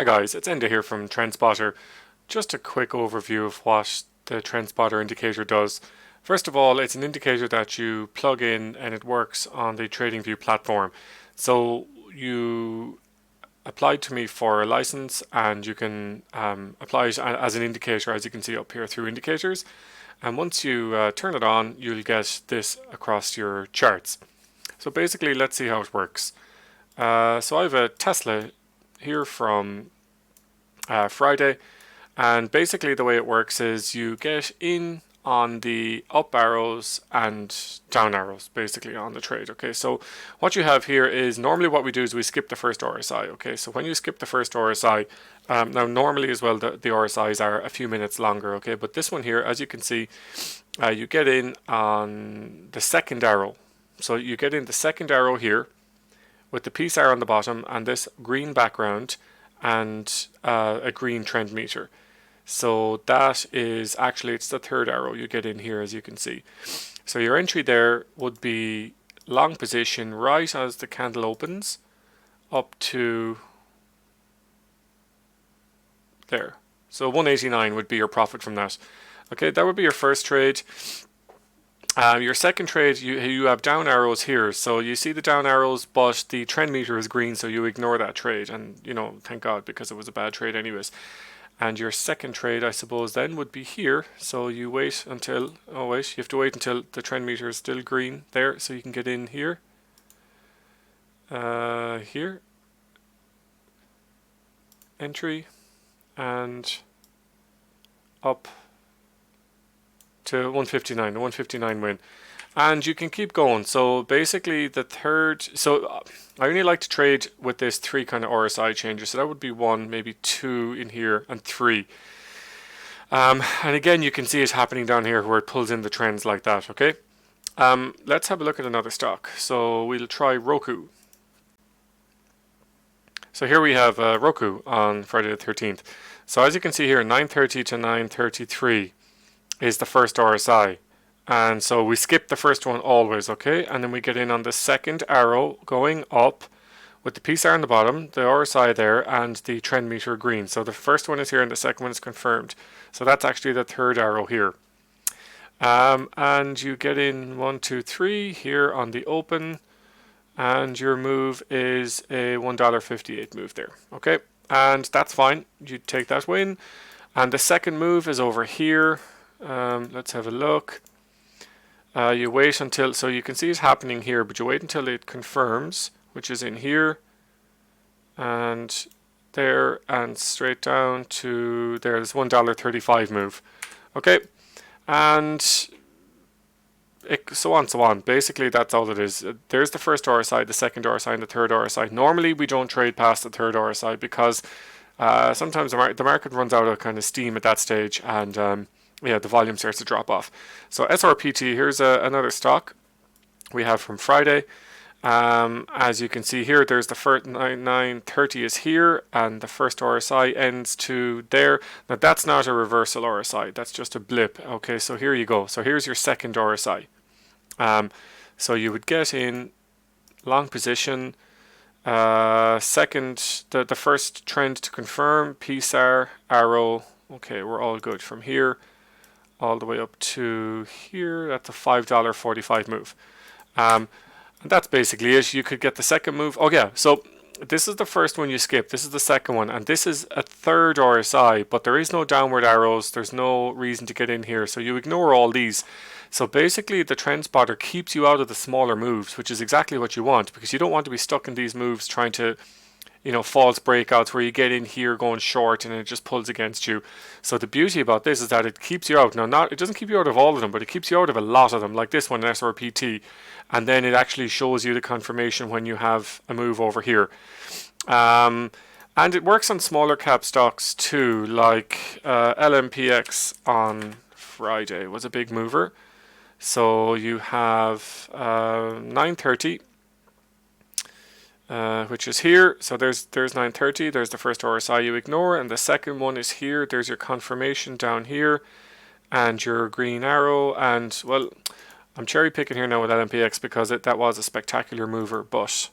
Hi guys, it's Enda here from TrendSpotter. Just a quick overview of what the TrendSpotter indicator does. First of all, it's an indicator that you plug in and it works on the Tradingview platform. So you applied to me for a license and you can apply it as an indicator, as you can see up here through indicators. And once you turn it on, you'll get this across your charts. So basically, let's see how it works. So I have a Tesla here from Friday, and basically the way it works is you get in on the up arrows and down arrows basically on the trade. Okay, so what you have here is normally what we do is we skip the first RSI. Okay, so when you skip the first RSI, now normally as well the RSIs are a few minutes longer. Okay, but this one here, as you can see, you get in on the second arrow. So you get in the second arrow here with the Psar on the bottom and this green background and a green trend meter. So that is actually, it's the third arrow you get in here, as you can see. So your entry there would be long position right as the candle opens up to there. So 189 would be your profit from that. Okay, that would be your first trade. Your second trade, you have down arrows here, so you see the down arrows, but the trend meter is green, so you ignore that trade, and you know, thank God, because it was a bad trade anyways. And your second trade, I suppose, then would be here, so you wait until, oh wait, you have to wait until the trend meter is still green there, so you can get in here, here, entry, and up to 159, the 159 win, and you can keep going. So basically the third, so I only like to trade with this three kind of RSI changes, so that would be 1, maybe 2 in here, and 3. And again, you can see it happening down here where it pulls in the trends like that. Okay, let's have a look at another stock. So we'll try Roku. So here we have Roku on Friday the 13th. So as you can see here, 9:30 to 9:33 is the first RSI, and so we skip the first one always. Okay, and then we get in on the second arrow going up with the Psar on the bottom, the RSI there, and the trend meter green. So the first one is here and the second one is confirmed, so that's actually the third arrow here. And you get in 1, 2, 3 here on the open, and your move is a $1.58 move there. Okay, and that's fine, you take that win. And the second move is over here. Let's have a look. You wait until, so you can see it happening here, but you wait until it confirms, which is in here and there and straight down to there. There's $1.35 move. Okay, and so on. Basically, that's all it is. There's the first RSI, the second RSI, and the third RSI. Normally, we don't trade past the third RSI because sometimes the market runs out of kind of steam at that stage, and yeah, the volume starts to drop off. So SRPT, here's another stock we have from Friday. As you can see here, there's the first 9:30 is here, and the first RSI ends to there. Now that's not a reversal RSI, that's just a blip. Okay, so here you go. So here's your second RSI. So you would get in long position. Second, the first trend to confirm, Psar, arrow. Okay, we're all good from here all the way up to here. That's a $5.45 move. And that's basically it. You could get the second move. Oh yeah, so this is the first one you skip. This is the second one, and this is a third RSI, but there is no downward arrows. There's no reason to get in here, so you ignore all these. So basically the TrendSpotter keeps you out of the smaller moves, which is exactly what you want, because you don't want to be stuck in these moves trying to, you know, false breakouts where you get in here going short and it just pulls against you. So the beauty about this is that it keeps you out. Now, it doesn't keep you out of all of them, but it keeps you out of a lot of them, like this one, SRPT, and then it actually shows you the confirmation when you have a move over here. And it works on smaller cap stocks too, like LMPX on Friday was a big mover. So you have 9:30. Which is here. So there's 9:30. There's the first RSI you ignore, and the second one is here. There's your confirmation down here, and your green arrow. And well, I'm cherry picking here now with LMPX because that was a spectacular mover. But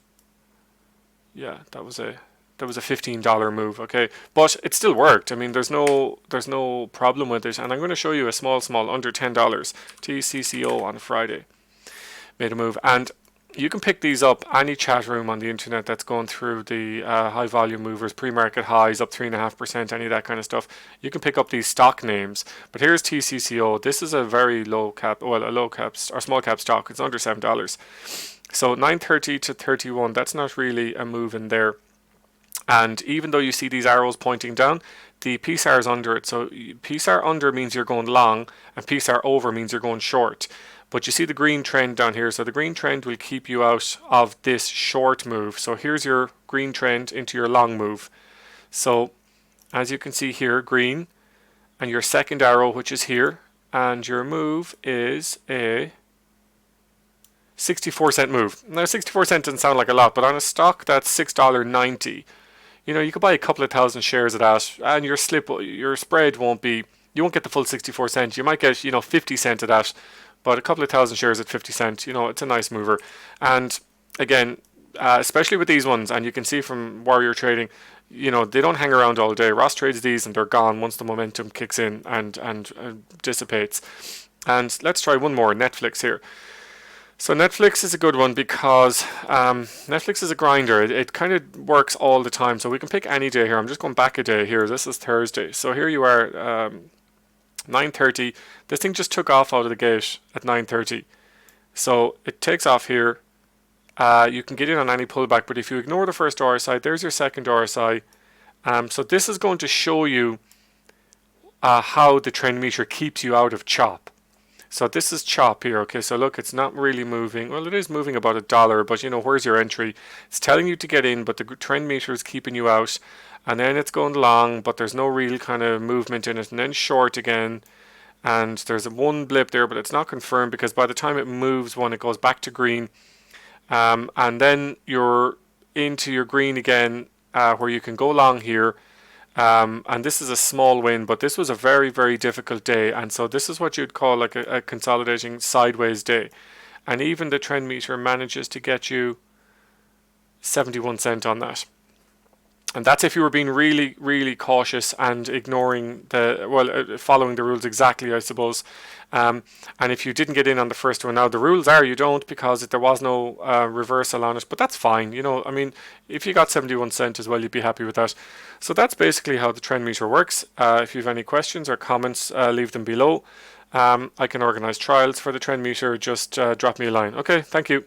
yeah, that was a was a $15 move, okay, but it still worked. I mean, there's no problem with it, and I'm going to show you a small under $10 TCCO on Friday made a move, and you can pick these up any chat room on the internet that's going through the high volume movers, pre-market highs up 3.5%, any of that kind of stuff. You can pick up these stock names, but here's TCCO. This is a very low cap, well, a low cap or small cap stock. It's under $7. So 930 to 31, that's not really a move in there. And even though you see these arrows pointing down, the Psar is under it. So Psar under means you're going long, and Psar over means you're going short. But you see the green trend down here. So the green trend will keep you out of this short move. So here's your green trend into your long move. So as you can see here, green, and your second arrow, which is here, and your move is a 64-cent move. Now 64 cents doesn't sound like a lot, but on a stock that's $6.90, you know, you could buy a couple of thousand shares of that, and your spread won't be, you won't get the full 64 cents. You might get, you know, 50 cents of that, but a couple of thousand shares at 50 cents, you know, it's a nice mover. And again, especially with these ones, and you can see from Warrior Trading, you know, they don't hang around all day. Ross trades these and they're gone once the momentum kicks in and dissipates. And let's try one more, Netflix here. So Netflix is a good one because Netflix is a grinder. It kind of works all the time. So we can pick any day here. I'm just going back a day here. This is Thursday. So here you are, 9:30. This thing just took off out of the gate at 9:30. So it takes off here. You can get in on any pullback, but if you ignore the first RSI, there's your second RSI. So this is going to show you how the trend meter keeps you out of chop. So this is chop here, okay, so look, it's not really moving. Well, it is moving about $1, but you know, where's your entry? It's telling you to get in, but the trend meter is keeping you out. And then it's going long, but there's no real kind of movement in it. And then short again, and there's one blip there, but it's not confirmed because by the time it moves one, it goes back to green. And then you're into your green again, where you can go long here. And this is a small win, but this was a very, very difficult day. And so this is what you'd call like a consolidating sideways day. And even the trend meter manages to get you 71 cents on that. And that's if you were being really, really cautious and ignoring following the rules exactly, I suppose. And if you didn't get in on the first one, now the rules are you don't, because there was no reversal on it, but that's fine. You know, I mean, if you got 71 cents as well, you'd be happy with that. So that's basically how the trend meter works. If you have any questions or comments, leave them below. I can organize trials for the trend meter. Just drop me a line. Okay, thank you.